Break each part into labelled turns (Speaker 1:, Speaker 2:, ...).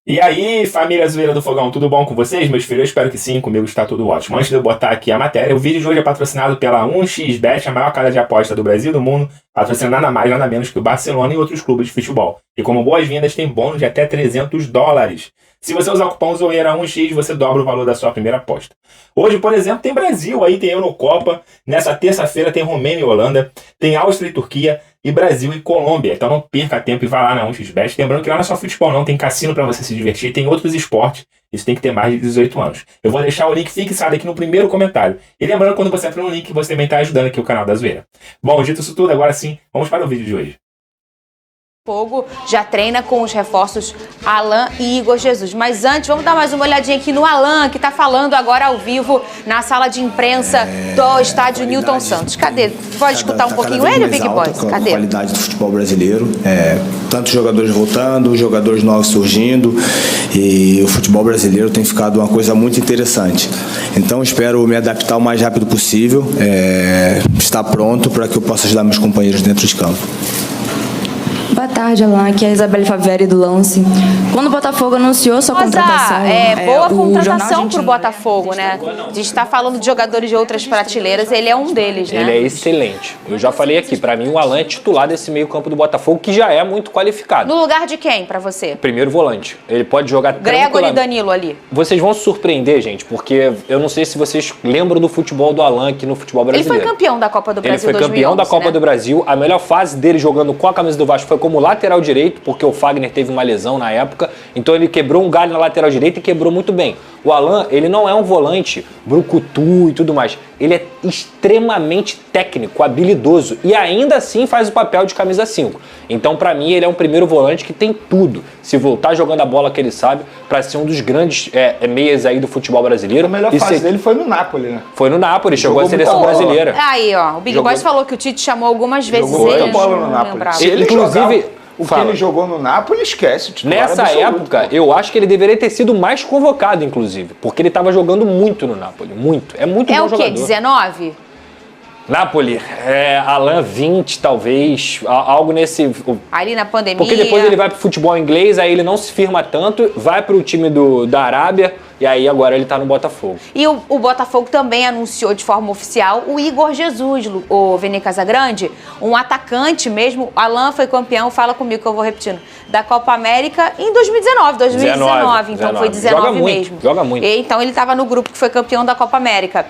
Speaker 1: E aí, família Zoeira do Fogão, tudo bom com vocês, meus filhos? Eu espero que sim, comigo está tudo ótimo. Antes de eu botar aqui a matéria, o vídeo de hoje é patrocinado pela 1xBet, a maior casa de aposta do Brasil e do mundo, patrocinando nada mais, nada menos que o Barcelona e outros clubes de futebol. E como boas-vindas, tem bônus de até $300. Se você usar o cupom ZOEIRA1x, você dobra o valor da sua primeira aposta. Hoje, por exemplo, tem Brasil, aí tem Eurocopa, nessa terça-feira tem Romênia e Holanda, tem Áustria e Turquia, e Brasil e Colômbia. Então não perca tempo e vá lá na 1xBet. Lembrando que lá não é só futebol não, tem cassino para você se divertir, tem outros esportes. Isso tem que ter mais de 18 anos. Eu vou deixar o link fixado aqui no primeiro comentário. E lembrando, quando você entra no link, você também está ajudando aqui o canal da Zoeira. Bom, dito isso tudo, agora sim, vamos para o vídeo de hoje.
Speaker 2: Fogo já treina com os reforços Alan e Igor Jesus. Mas antes, vamos dar mais uma olhadinha aqui no Alan, que está falando agora ao vivo na sala de imprensa do estádio Newton Santos. Cadê? Pode escutar um pouquinho ele, Big Boys? Cadê?
Speaker 3: A qualidade do futebol brasileiro. Tantos jogadores voltando, jogadores novos surgindo. E o futebol brasileiro tem ficado uma coisa muito interessante. Então, espero me adaptar o mais rápido possível. Estar pronto para que eu possa ajudar meus companheiros dentro de campo.
Speaker 4: Boa tarde, Alan. Aqui é a Isabelle Faveri do Lance. Quando o Botafogo anunciou sua contratação...
Speaker 2: boa contratação pro Botafogo, né? A gente tá falando de jogadores de outras prateleiras, ele é um deles, né?
Speaker 5: Ele é excelente. Eu já falei aqui, pra mim o Alan é titular desse meio campo do Botafogo, que já é muito qualificado.
Speaker 2: No lugar de quem, pra você?
Speaker 5: Primeiro volante. Ele pode jogar
Speaker 2: Gregor e Danilo ali.
Speaker 5: Vocês vão se surpreender, gente, porque eu não sei se vocês lembram do futebol do Alan aqui no futebol brasileiro.
Speaker 2: Ele foi campeão da Copa do Brasil 2011,
Speaker 5: Ele foi campeão da Copa
Speaker 2: né?
Speaker 5: do Brasil. A melhor fase dele jogando com a camisa do Vasco foi como lateral direito, porque o Fagner teve uma lesão na época, então ele quebrou um galho na lateral direita e quebrou muito bem. O Alan, ele não é um volante brucutu e tudo mais, ele é extremamente técnico, habilidoso e ainda assim faz o papel de camisa 5. Então, pra mim, ele é um primeiro volante que tem tudo, se voltar jogando a bola que ele sabe, pra ser um dos grandes meias aí do futebol brasileiro.
Speaker 6: A melhor fase dele foi no Napoli, né?
Speaker 5: Foi no Napoli, chegou à seleção brasileira.
Speaker 2: Aí, ó, o Big Boys falou que o Tite chamou algumas vezes
Speaker 6: ele.
Speaker 2: Jogou
Speaker 6: bola no Napoli.
Speaker 5: Se ele inclusive...
Speaker 6: O que ele jogou no Napoli, esquece.
Speaker 5: Nessa época, eu acho que ele deveria ter sido mais convocado, inclusive. Porque ele estava jogando muito no Napoli. Muito. É muito bom jogador.
Speaker 2: É o quê? 19?
Speaker 5: Napoli, Alan 20, talvez. Algo nesse...
Speaker 2: Ali na pandemia.
Speaker 5: Porque depois ele vai pro futebol inglês, aí ele não se firma tanto, vai pro time da Arábia, e aí agora ele tá no Botafogo.
Speaker 2: E o Botafogo também anunciou de forma oficial o Igor Jesus, o Vene Casagrande, um atacante mesmo. Alan foi campeão, fala comigo que eu vou repetindo, da Copa América em 2019. Então foi 19 mesmo.
Speaker 5: Joga muito.
Speaker 2: E, então ele estava no grupo que foi campeão da Copa América.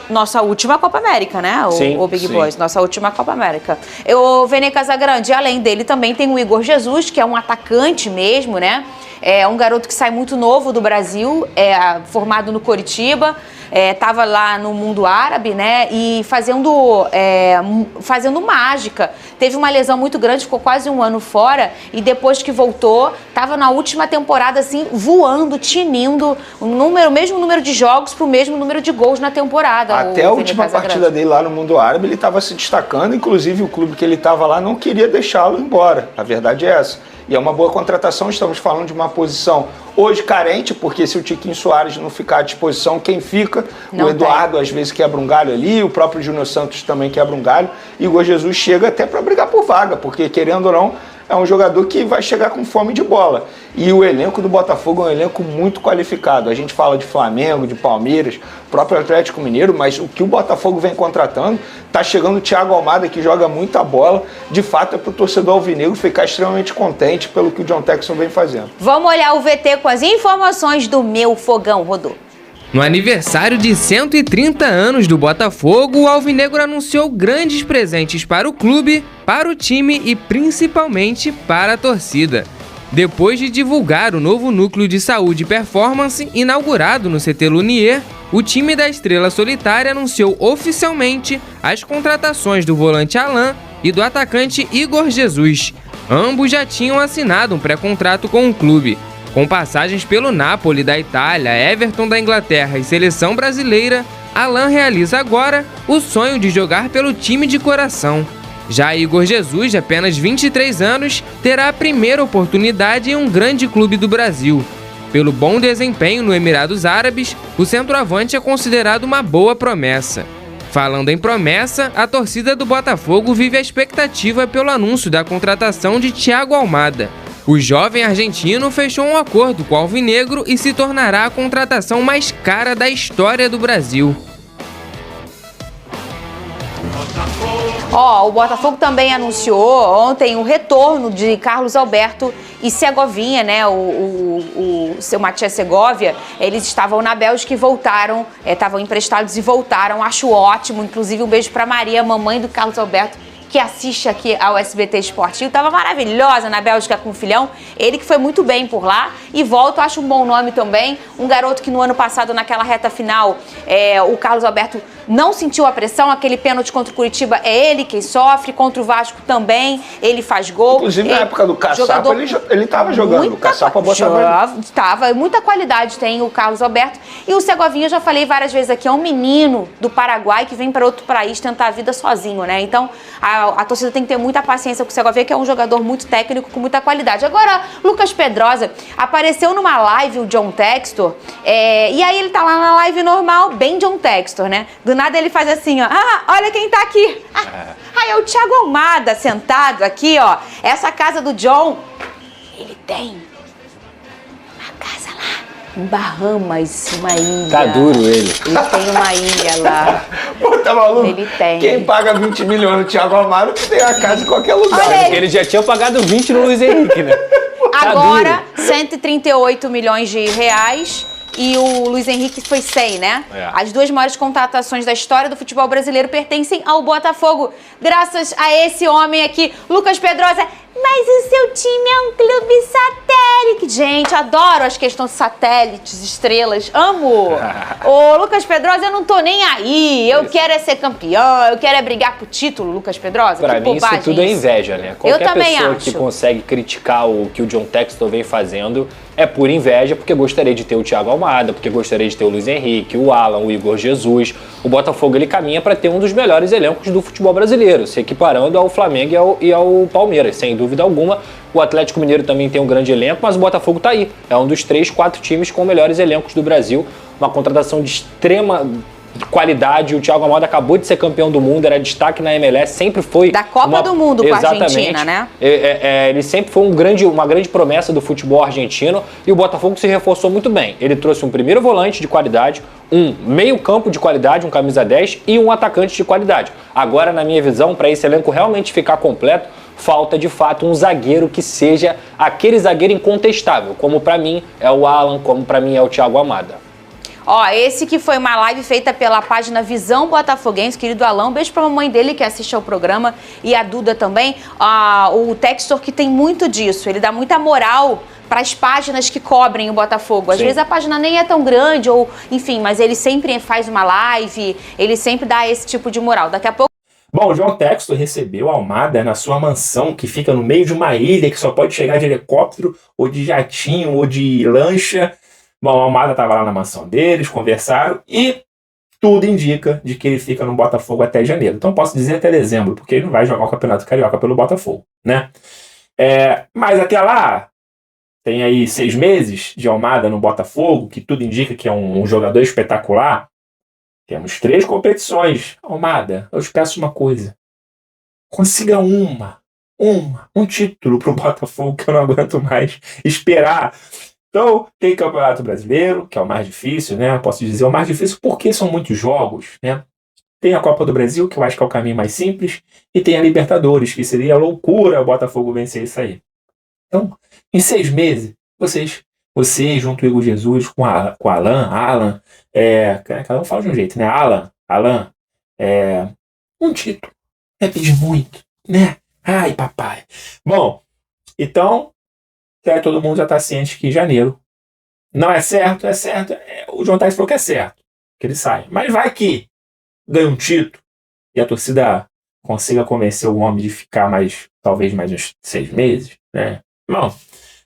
Speaker 2: Nossa última Copa América, né? O Big Boys, nossa última Copa América. O Vene Casagrande, além dele, também tem o Igor Jesus, que é um atacante mesmo, né? É um garoto que sai muito novo do Brasil, formado no Coritiba, estava lá no mundo árabe, né? E fazendo mágica. Teve uma lesão muito grande, ficou quase um ano fora e depois que voltou, estava na última temporada assim, voando, tinindo o mesmo número de jogos para o mesmo número de gols na temporada.
Speaker 6: Até a última partida dele lá no mundo árabe, ele estava se destacando, inclusive o clube que ele estava lá não queria deixá-lo embora. A verdade é essa. E é uma boa contratação, estamos falando de uma posição hoje carente, porque se o Tiquinho Soares não ficar à disposição, quem fica? O Eduardo às vezes quebra um galho ali, o próprio Júnior Santos também quebra um galho, e o Igor Jesus chega até para brigar por vaga, porque querendo ou não, é um jogador que vai chegar com fome de bola. E o elenco do Botafogo é um elenco muito qualificado. A gente fala de Flamengo, de Palmeiras, próprio Atlético Mineiro, mas o que o Botafogo vem contratando, tá chegando o Thiago Almada, que joga muita bola. De fato, é pro torcedor alvinegro ficar extremamente contente pelo que o John Texton vem fazendo.
Speaker 2: Vamos olhar o VT com as informações do Meu Fogão, Rodô.
Speaker 7: No aniversário de 130 anos do Botafogo, o Alvinegro anunciou grandes presentes para o clube, para o time e principalmente para a torcida. Depois de divulgar o novo núcleo de saúde e performance inaugurado no CT Lunier, o time da Estrela Solitária anunciou oficialmente as contratações do volante Alan e do atacante Igor Jesus. Ambos já tinham assinado um pré-contrato com o clube. Com passagens pelo Napoli da Itália, Everton da Inglaterra e Seleção Brasileira, Alan realiza agora o sonho de jogar pelo time de coração. Já Igor Jesus, de apenas 23 anos, terá a primeira oportunidade em um grande clube do Brasil. Pelo bom desempenho no Emirados Árabes, o centroavante é considerado uma boa promessa. Falando em promessa, a torcida do Botafogo vive a expectativa pelo anúncio da contratação de Thiago Almada. O jovem argentino fechou um acordo com o alvinegro e se tornará a contratação mais cara da história do Brasil.
Speaker 2: O Botafogo também anunciou ontem o retorno de Carlos Alberto e Segovinha, né? O seu Matias Segovia. Eles estavam na Bélgica e voltaram, estavam emprestados e voltaram. Acho ótimo. Inclusive, um beijo para Maria, mamãe do Carlos Alberto, que assiste aqui ao SBT Esportivo. Tava maravilhosa na Bélgica com o filhão. Ele que foi muito bem por lá. E volta, acho um bom nome também. Um garoto que no ano passado, naquela reta final, o Carlos Alberto não sentiu a pressão. Aquele pênalti contra o Curitiba é ele quem sofre. Contra o Vasco também, ele faz gol.
Speaker 6: Inclusive, na época do Caçapa, ele tava jogando. O Caçapa botava...
Speaker 2: Tava. Muita qualidade tem o Carlos Alberto. E o Segovinha, eu já falei várias vezes aqui, é um menino do Paraguai que vem para outro país tentar a vida sozinho, né? Então, a torcida tem que ter muita paciência com o Segovia, que é um jogador muito técnico, com muita qualidade. Agora, Lucas Pedrosa, apareceu numa live o John Textor, e aí ele tá lá na live normal, bem John Textor, né? Do nada ele faz assim, ó, olha quem tá aqui. É o Thiago Almada sentado aqui, ó. Essa casa do John, ele tem uma casa lá em Bahamas, uma ilha.
Speaker 5: Tá duro ele.
Speaker 2: Ele tem uma ilha lá.
Speaker 6: Pô, tá maluco?
Speaker 2: Ele tem.
Speaker 6: Quem paga 20 milhões no Thiago Amaro tem a casa em qualquer lugar.
Speaker 5: Porque ele já tinha pagado 20 no Luiz Henrique, né?
Speaker 2: Agora, 138 milhões de reais. E o Luiz Henrique foi 100, né? As duas maiores contratações da história do futebol brasileiro pertencem ao Botafogo. Graças a esse homem aqui, Lucas Pedrosa. Mas o seu time é um clube satélite. Gente, adoro as questões de satélites, estrelas. Amo. Ô, Lucas Pedrosa, eu não tô nem aí. Eu quero ser campeão, eu quero brigar pro título, Lucas Pedrosa.
Speaker 5: Pra mim, isso tudo é inveja, né? Qualquer pessoa que consegue criticar o que o John Textor vem fazendo é pura inveja, porque gostaria de ter o Thiago Almada, porque gostaria de ter o Luiz Henrique, o Alan, o Igor Jesus. O Botafogo, ele caminha para ter um dos melhores elencos do futebol brasileiro, se equiparando ao Flamengo e ao Palmeiras, sem dúvida alguma. O Atlético Mineiro também tem um grande elenco, mas o Botafogo tá aí. É um dos 3, 4 times com melhores elencos do Brasil. Uma contratação de extrema qualidade. O Thiago Almada acabou de ser campeão do mundo, era destaque na MLS, sempre foi...
Speaker 2: Da Copa do Mundo com a Argentina, né?
Speaker 5: Ele sempre foi uma grande promessa do futebol argentino e o Botafogo se reforçou muito bem. Ele trouxe um primeiro volante de qualidade, um meio campo de qualidade, um camisa 10 e um atacante de qualidade. Agora, na minha visão, para esse elenco realmente ficar completo, falta de fato um zagueiro que seja aquele zagueiro incontestável, como para mim é o Alan, como para mim é o Thiago Almada.
Speaker 2: Esse que foi uma live feita pela página Visão Botafoguense, querido Alão, beijo pra mamãe dele que assiste ao programa e a Duda também. O Textor que tem muito disso, ele dá muita moral para as páginas que cobrem o Botafogo. Às vezes a página nem é tão grande, ou enfim, mas ele sempre faz uma live, ele sempre dá esse tipo de moral. Daqui a pouco...
Speaker 1: Bom, o John Textor recebeu Almada na sua mansão, que fica no meio de uma ilha, que só pode chegar de helicóptero, ou de jatinho, ou de lancha. Bom, a Almada estava lá na mansão deles, conversaram e tudo indica de que ele fica no Botafogo até janeiro. Então posso dizer até dezembro, porque ele não vai jogar o Campeonato Carioca pelo Botafogo, né? Mas até lá, tem aí 6 meses de Almada no Botafogo, que tudo indica que é um jogador espetacular. Temos 3 competições. Almada, eu te peço uma coisa. Consiga um título pro Botafogo, que eu não aguento mais esperar. Então, tem Campeonato Brasileiro, que é o mais difícil, né? Posso dizer o mais difícil porque são muitos jogos, né? Tem a Copa do Brasil, que eu acho que é o caminho mais simples, e tem a Libertadores, que seria loucura o Botafogo vencer isso aí. Então, em 6 meses, você junto com o Igor Jesus, com Alan, cada um fala de um jeito, né? Alan, um título. É pedir muito, né? Ai, papai. Bom, então... todo mundo já está ciente que em janeiro não é certo, o John Textor falou que é certo, que ele sai. Mas vai que ganha um título e a torcida consiga convencer o homem de ficar talvez mais uns 6 meses, né? Bom,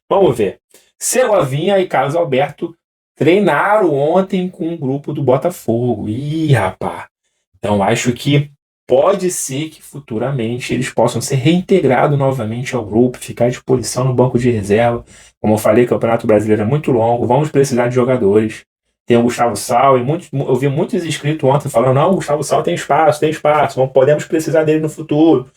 Speaker 1: vamos ver. Segovinha e Carlos Alberto treinaram ontem com um grupo do Botafogo. Ih, rapaz! Então acho que pode ser que futuramente eles possam ser reintegrados novamente ao grupo, ficar à disposição no banco de reserva. Como eu falei, o Campeonato Brasileiro é muito longo, vamos precisar de jogadores. Tem o Gustavo Sal, eu vi muitos inscritos ontem falando, não, o Gustavo Sal tem espaço, podemos precisar dele no futuro.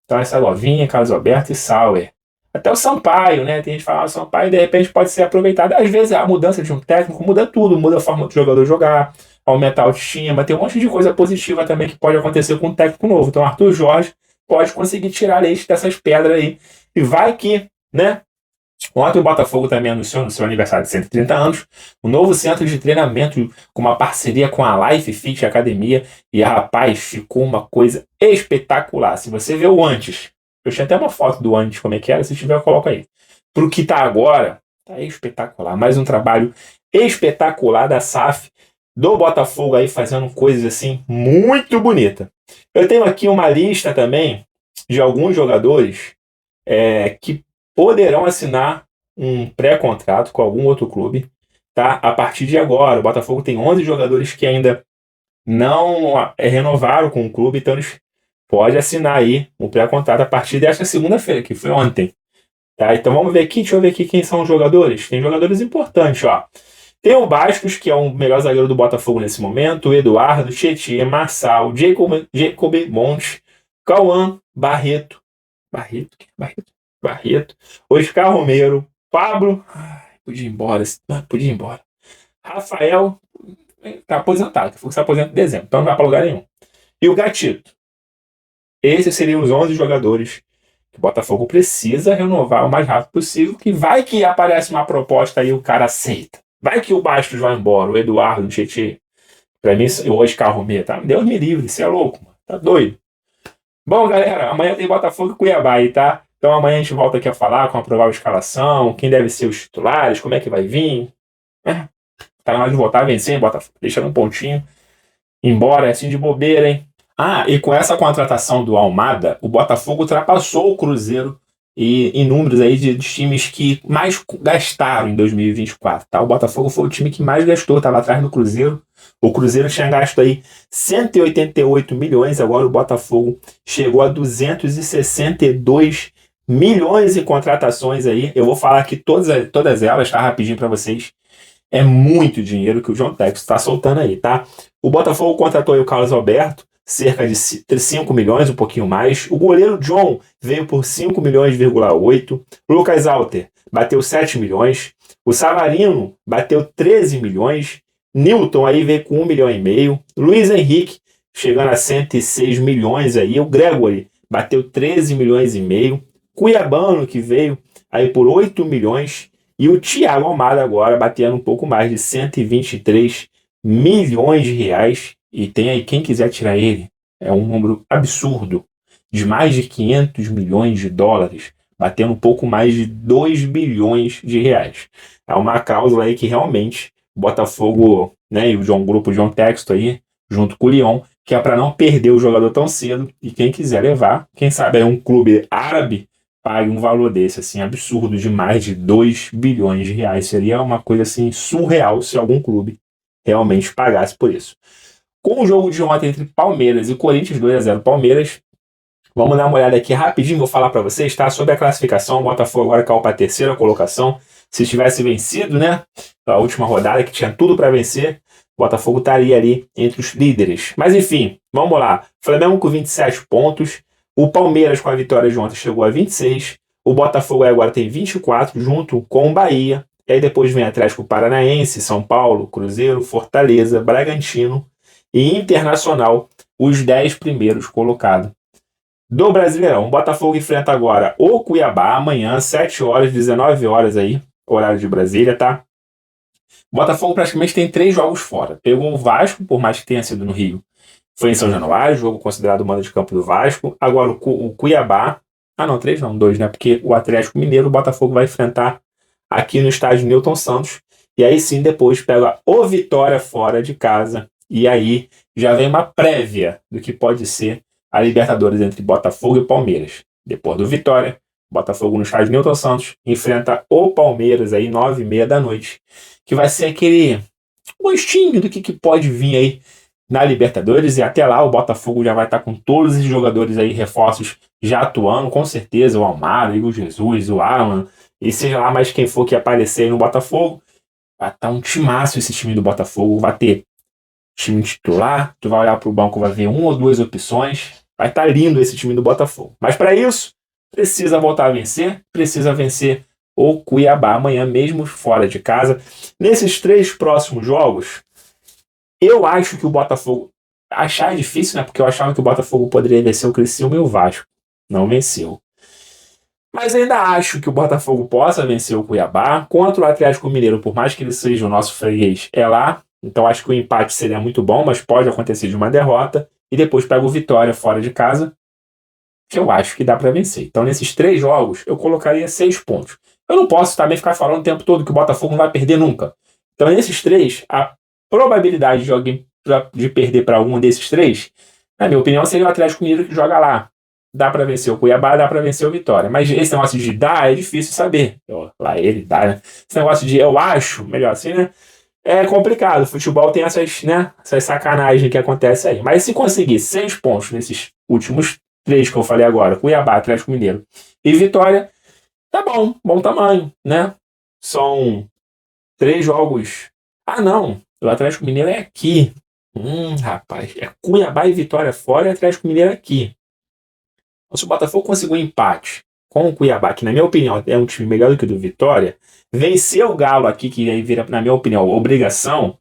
Speaker 1: Então essa Lovinha, Carlos Alberto e Sauer. Até o Sampaio, né? Tem gente que fala, o Sampaio de repente pode ser aproveitado. Às vezes a mudança de um técnico muda tudo, muda a forma do jogador jogar, aumenta a autoestima, tem um monte de coisa positiva também que pode acontecer com um técnico novo. Então Arthur Jorge pode conseguir tirar leite dessas pedras aí. E vai que, né? Ontem o Botafogo também anunciou no seu aniversário de 130 anos um novo centro de treinamento com uma parceria com a Life Fit Academia. E rapaz, ficou uma coisa espetacular. Se você vê o antes, eu tinha até uma foto do antes, como é que era, se tiver eu coloco aí. Pro que tá agora, tá espetacular. Mais um trabalho espetacular da SAF, do Botafogo aí, fazendo coisas assim muito bonitas. Eu tenho aqui uma lista também de alguns jogadores que poderão assinar um pré-contrato com algum outro clube, tá? A partir de agora, o Botafogo tem 11 jogadores que ainda não renovaram com o clube, então eles podem assinar aí um pré-contrato a partir desta segunda-feira, que foi ontem. Tá? Então vamos ver aqui, deixa eu ver aqui quem são os jogadores. Tem jogadores importantes, ó. Tem o Bastos, que é o melhor zagueiro do Botafogo nesse momento, o Eduardo, Tietê, Marçal, Jacob Montes, Cauã, Barreto, Oscar Romero, Pablo, podia ir embora. Rafael, tá aposentado, que se aposenta em dezembro, então não vai para lugar nenhum. E o Gatito. Esses seriam os 11 jogadores que o Botafogo precisa renovar o mais rápido possível, que vai que aparece uma proposta aí o cara aceita. Vai que o Bastos vai embora, o Eduardo, o Tietê. Pra mim, o Oscar Romero, tá? Deus me livre, você é louco, mano. Tá doido. Bom, galera, amanhã tem Botafogo e Cuiabá aí, tá? Então amanhã a gente volta aqui a falar com a provável escalação, quem deve ser os titulares, como é que vai vir. Tá na hora de voltar a vencer, Botafogo, deixando um pontinho. Embora, assim de bobeira, hein? E com essa contratação do Almada, o Botafogo ultrapassou o Cruzeiro em números aí de times que mais gastaram em 2024, tá? O Botafogo foi o time que mais gastou, estava atrás do Cruzeiro. O Cruzeiro tinha gasto aí 188 milhões, agora o Botafogo chegou a 262 milhões em contratações aí. Eu vou falar aqui todas elas, tá? Rapidinho para vocês. É muito dinheiro que o John Textor está soltando aí, tá? O Botafogo contratou aí o Carlos Alberto, cerca de 5 milhões, um pouquinho mais. O goleiro John veio por 5 milhões,8. Lucas Alter bateu 7 milhões. O Savarino bateu 13 milhões. Newton aí veio com 1,5 milhão. Luiz Henrique chegando a 106 milhões aí. O Gregory bateu 13 milhões e meio. Cuiabano que veio aí por 8 milhões. E o Thiago Almada agora batendo um pouco mais de 123 milhões de reais. E tem aí, quem quiser tirar ele, é um número absurdo, de mais de 500 milhões de dólares, batendo um pouco mais de 2 bilhões de reais. É uma cláusula aí que realmente o Botafogo, né, e o grupo John Textor aí, junto com o Lyon, que é para não perder o jogador tão cedo, e quem quiser levar, quem sabe aí um clube árabe pague um valor desse, assim, absurdo, de mais de 2 bilhões de reais. Seria uma coisa, assim, surreal se algum clube realmente pagasse por isso. Com o jogo de ontem entre Palmeiras e Corinthians, 2-0 Palmeiras, vamos dar uma olhada aqui rapidinho, vou falar para vocês, tá? Sobre a classificação, o Botafogo agora caiu para a terceira colocação. Se tivesse vencido, né, a última rodada, que tinha tudo para vencer, o Botafogo estaria ali entre os líderes. Mas enfim, vamos lá. Flamengo com 27 pontos, o Palmeiras com a vitória de ontem chegou a 26, o Botafogo agora tem 24, junto com o Bahia, e aí depois vem Atlético Paranaense, São Paulo, Cruzeiro, Fortaleza, Bragantino e Internacional, os 10 primeiros colocados do Brasileirão. O Botafogo enfrenta agora o Cuiabá, amanhã, 7 horas, 19 horas aí, horário de Brasília, tá? O Botafogo praticamente tem 3 jogos fora. Pegou o Vasco, por mais que tenha sido no Rio, foi em São Januário, jogo considerado o mando de campo do Vasco. Agora o Cuiabá, 3 não, 2, né? Porque o Atlético Mineiro, o Botafogo vai enfrentar aqui no estádio Newton Santos. E aí sim, depois pega o Vitória fora de casa. E aí já vem uma prévia do que pode ser a Libertadores entre Botafogo e Palmeiras. Depois do Vitória, Botafogo no estádio Newton Santos enfrenta o Palmeiras aí 9h30 da noite, que vai ser aquele gostinho do que pode vir aí na Libertadores. E até lá o Botafogo já vai estar com todos os jogadores aí, reforços já atuando, com certeza, o Almada, o Igor Jesus, o Alan, e seja lá mais quem for que aparecer aí no Botafogo. Vai estar um timaço esse time do Botafogo, vai ter time titular, tu vai olhar para o banco, vai ver 1 ou 2 opções, vai estar lindo esse time do Botafogo. Mas para isso, precisa voltar a vencer, precisa vencer o Cuiabá amanhã mesmo fora de casa. Nesses 3 próximos jogos, eu acho que o Botafogo... Achar é difícil, né? Porque eu achava que o Botafogo poderia vencer o Criciúma e o Vasco. Não venceu. Mas ainda acho que o Botafogo possa vencer o Cuiabá. Contra o Atlético Mineiro, por mais que ele seja o nosso freguês, é lá. Então acho que o empate seria muito bom, mas pode acontecer de uma derrota. E depois pega o Vitória fora de casa, que eu acho que dá para vencer. Então nesses 3 jogos, eu colocaria 6 pontos. Eu não posso também ficar falando o tempo todo que o Botafogo não vai perder nunca. Então nesses 3, a probabilidade de alguém de perder para um desses 3, na minha opinião, seria o Atlético Mineiro que joga lá. Dá para vencer o Cuiabá, dá para vencer o Vitória. Mas esse negócio de dar é difícil saber. Lá ele dá, né? Esse negócio de eu acho, melhor assim, né? É complicado. O futebol tem essas, né? Essas sacanagens que acontecem aí. Mas se conseguir 6 pontos nesses últimos 3 que eu falei agora, Cuiabá, Atlético Mineiro e Vitória, tá bom. Bom tamanho, né? São 3 jogos. Ah, não. O Atlético Mineiro é aqui. Rapaz. É Cuiabá e Vitória fora e Atlético Mineiro aqui. Se o Botafogo conseguir um empate com o Cuiabá, que na minha opinião é um time melhor do que o do Vitória, vencer o Galo aqui, que aí vira, na minha opinião, obrigação,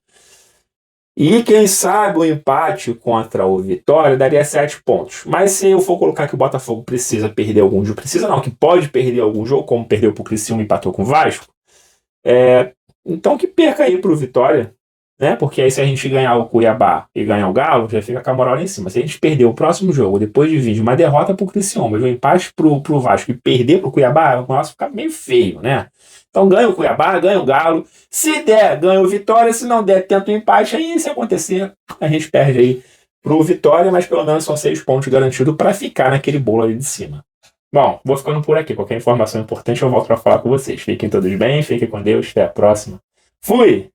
Speaker 1: e quem sabe o empate contra o Vitória daria 7 pontos. Mas se eu for colocar que o Botafogo precisa perder algum jogo, que pode perder algum jogo, como perdeu pro Criciúma e empatou com o Vasco, então que perca aí pro Vitória, né? Porque aí se a gente ganhar o Cuiabá e ganhar o Galo, já fica com a moral lá em cima. Se a gente perder o próximo jogo, depois de vir de uma derrota pro Criciúma, de um empate pro Vasco e perder pro Cuiabá, o nosso fica meio feio, né? Então ganha o Cuiabá, ganha o Galo. Se der, ganha o Vitória. Se não der, tenta o empate. Aí se acontecer, a gente perde aí pro Vitória, mas pelo menos são 6 pontos garantidos para ficar naquele bolo ali de cima. Bom, vou ficando por aqui. Qualquer informação importante eu volto para falar com vocês. Fiquem todos bem, fiquem com Deus. Até a próxima. Fui!